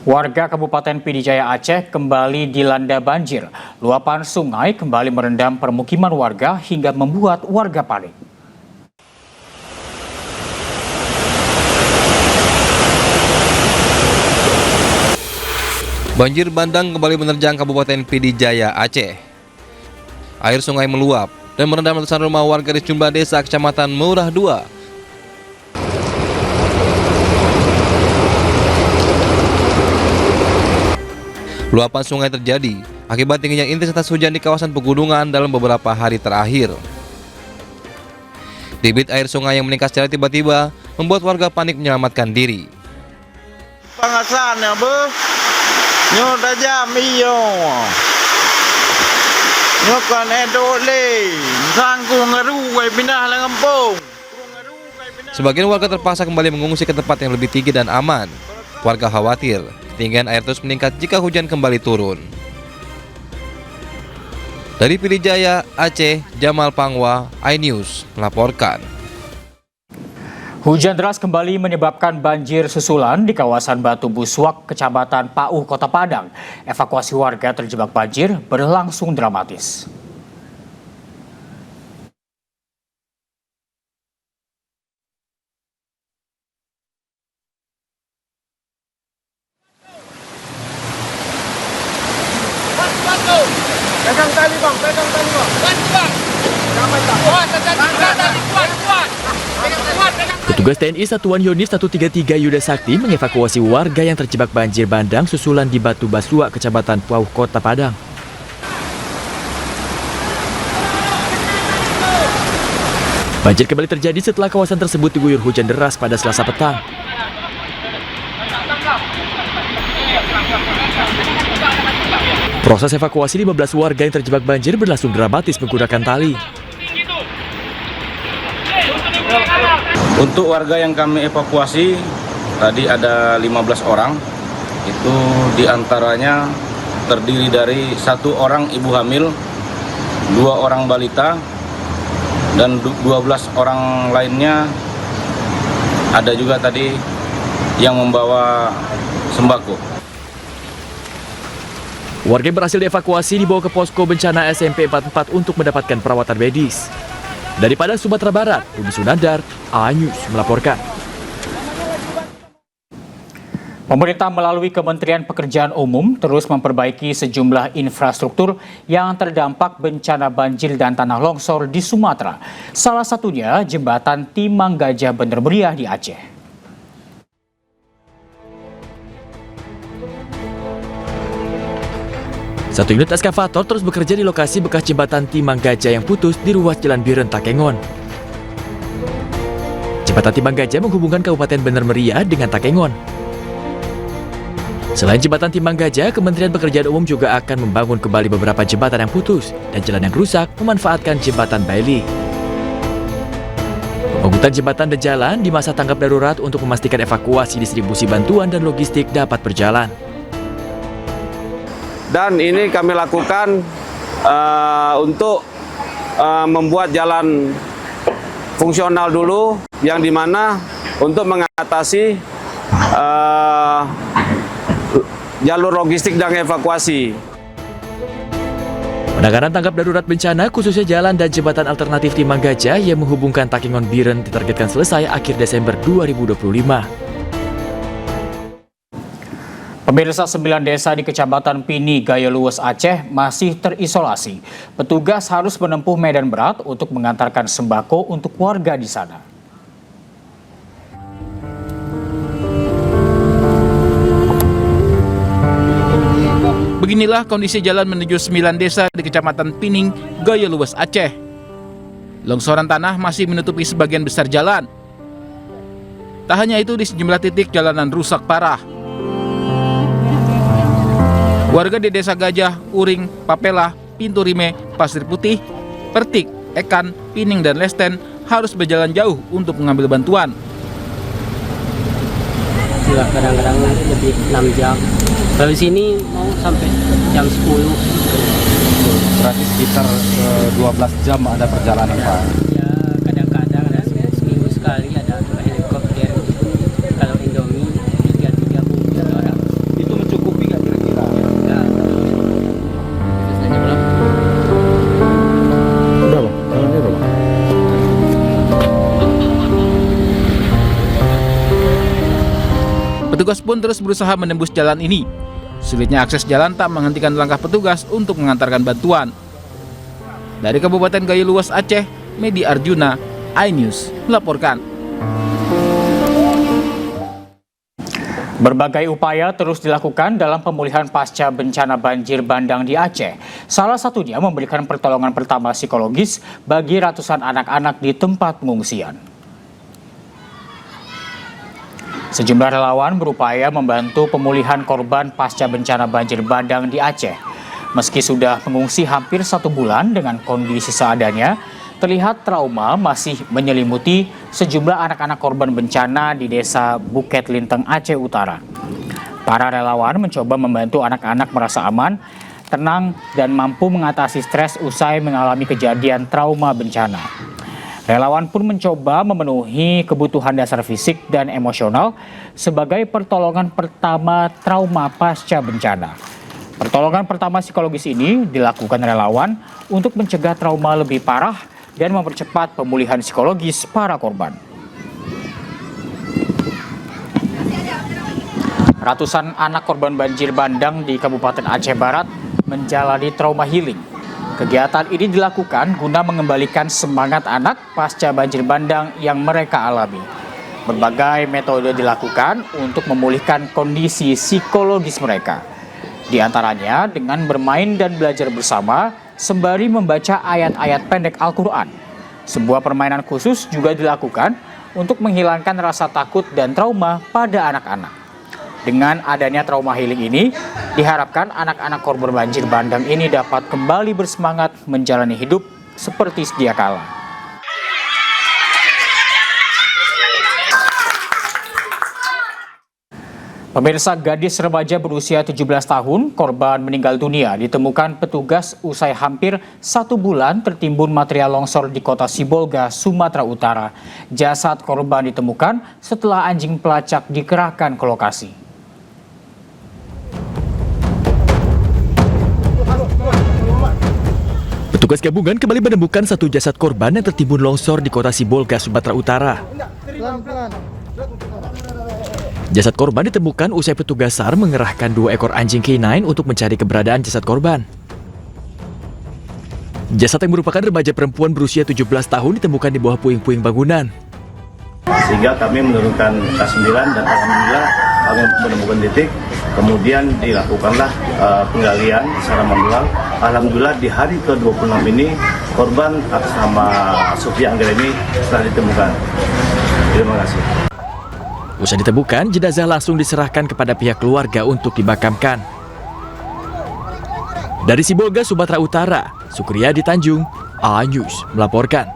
Warga Kabupaten Pidijaya Aceh kembali dilanda banjir. Luapan sungai kembali merendam permukiman warga hingga membuat warga panik. Banjir bandang kembali menerjang Kabupaten Pidijaya Aceh. Air sungai meluap dan merendam ratusan rumah warga di sejumlah desa Kecamatan Murah II. Luapan sungai terjadi akibat tingginya intensitas hujan di kawasan pegunungan dalam beberapa hari terakhir. Debit air sungai yang meningkat secara tiba-tiba membuat warga panik menyelamatkan diri. Pengasan ya bu, nyot aja mio, nyokan edole, sangku ngeruai pindah lengempung. Sebagian warga terpaksa kembali mengungsi ke tempat yang lebih tinggi dan aman. Warga khawatir ketinggian air terus meningkat jika hujan kembali turun. Dari Pidijaya Aceh, Jamal Pangwa, iNews melaporkan. Hujan deras kembali menyebabkan banjir susulan di kawasan Batu Buswak, Kecamatan Pauh, Kota Padang. Evakuasi warga terjebak banjir berlangsung dramatis. Pegang tali bang, pegang tali bang. Petugas TNI Satuan Yonif 133 Yuda Sakti mengevakuasi warga yang terjebak banjir bandang susulan di Batu Buswak, Kecamatan Pauh, Kota Padang. Banjir kembali terjadi setelah kawasan tersebut diguyur hujan deras pada Selasa petang. Proses evakuasi 15 warga yang terjebak banjir berlangsung dramatis menggunakan tali. Untuk warga yang kami evakuasi, tadi ada 15 orang. Itu diantaranya terdiri dari 1 orang ibu hamil, 2 orang balita, dan 12 orang lainnya ada juga tadi yang membawa sembako. Warga yang berhasil dievakuasi dibawa ke posko bencana SMP 44 untuk mendapatkan perawatan medis. Dari Padang, Sumatera Barat, Rudi Sunandar, iNews melaporkan. Pemerintah melalui Kementerian Pekerjaan Umum terus memperbaiki sejumlah infrastruktur yang terdampak bencana banjir dan tanah longsor di Sumatera. Salah satunya jembatan Timang Gajah Bener Meriah di Aceh. Satu unit eskavator terus bekerja di lokasi bekas jembatan Timang Gajah yang putus di ruas Jalan Biren, Takengon. Jembatan Timang Gajah menghubungkan Kabupaten Bener Meriah dengan Takengon. Selain jembatan Timang Gajah, Kementerian Pekerjaan Umum juga akan membangun kembali beberapa jembatan yang putus dan jalan yang rusak memanfaatkan jembatan Bailey. Pembangunan jembatan dan jalan di masa tanggap darurat untuk memastikan evakuasi, distribusi bantuan dan logistik dapat berjalan. Dan ini kami lakukan untuk membuat jalan fungsional dulu, yang dimana untuk mengatasi jalur logistik dan evakuasi. Penanganan tanggap darurat bencana khususnya jalan dan jembatan alternatif Timang Gajah yang menghubungkan Takengon Biren ditargetkan selesai akhir Desember 2025. Pemirsa, 9 desa di Kecamatan Pini, Gaya Luwes, Aceh masih terisolasi. Petugas harus menempuh medan berat untuk mengantarkan sembako untuk warga di sana. Beginilah kondisi jalan menuju 9 desa di Kecamatan Pining, Gaya Luwes, Aceh. Longsoran tanah masih menutupi sebagian besar jalan. Tak hanya itu, di sejumlah titik jalanan rusak parah. Warga di Desa Gajah, Uring, Papela, Pintu Rime, Pasir Putih, Pertik, Ekan, Pining, dan Lesten harus berjalan jauh untuk mengambil bantuan. Kadang-kadang lebih 6 jam. Kalau di sini mau sampai jam 10. Berarti sekitar 12 jam ada perjalanan, Pak? Ya, kadang-kadang ada seminggu sekali ada helikopter. Kalau Indomie 3 bungkus orang. Itu Petugas pun terus berusaha menembus jalan ini. Sulitnya akses jalan tak menghentikan langkah petugas untuk mengantarkan bantuan. Dari Kabupaten Gayo Luas, Aceh, Medi Arjuna, iNews melaporkan. Berbagai upaya terus dilakukan dalam pemulihan pasca bencana banjir bandang di Aceh. Salah satunya memberikan pertolongan pertama psikologis bagi ratusan anak-anak di tempat pengungsian. Sejumlah relawan berupaya membantu pemulihan korban pasca bencana banjir bandang di Aceh. Meski sudah mengungsi hampir 1 bulan dengan kondisi seadanya, terlihat trauma masih menyelimuti sejumlah anak-anak korban bencana di desa Bukit Linteng, Aceh Utara. Para relawan mencoba membantu anak-anak merasa aman, tenang, dan mampu mengatasi stres usai mengalami kejadian trauma bencana. Relawan pun mencoba memenuhi kebutuhan dasar fisik dan emosional sebagai pertolongan pertama trauma pasca bencana. Pertolongan pertama psikologis ini dilakukan relawan untuk mencegah trauma lebih parah dan mempercepat pemulihan psikologis para korban. Ratusan anak korban banjir bandang di Kabupaten Aceh Barat menjalani trauma healing. Kegiatan ini dilakukan guna mengembalikan semangat anak pasca banjir bandang yang mereka alami. Berbagai metode dilakukan untuk memulihkan kondisi psikologis mereka. Di antaranya dengan bermain dan belajar bersama sembari membaca ayat-ayat pendek Al-Quran. Sebuah permainan khusus juga dilakukan untuk menghilangkan rasa takut dan trauma pada anak-anak. Dengan adanya trauma healing ini, diharapkan anak-anak korban banjir bandang ini dapat kembali bersemangat menjalani hidup seperti sedia kala. Pemirsa, gadis remaja berusia 17 tahun, korban meninggal dunia, ditemukan petugas usai hampir 1 bulan tertimbun material longsor di kota Sibolga, Sumatera Utara. Jasad korban ditemukan setelah anjing pelacak dikerahkan ke lokasi. Petugas gabungan kembali menemukan satu jasad korban yang tertimbun longsor di kota Sibolga, Sumatera Utara. Jasad korban ditemukan usai petugas SAR mengerahkan 2 ekor anjing K9 untuk mencari keberadaan jasad korban. Jasad yang merupakan remaja perempuan berusia 17 tahun ditemukan di bawah puing-puing bangunan. Sehingga kami menurunkan K9 dan alhamdulillah kami menemukan titik. Kemudian dilakukanlah penggalian secara manual. Alhamdulillah di hari ke-26 ini korban atas nama Sofia Anggreni telah ditemukan. Terima kasih. Usai ditemukan, jenazah langsung diserahkan kepada pihak keluarga untuk dimakamkan. Dari Sibolga, Sumatera Utara, Sukriyadi Tanjung, iNews melaporkan.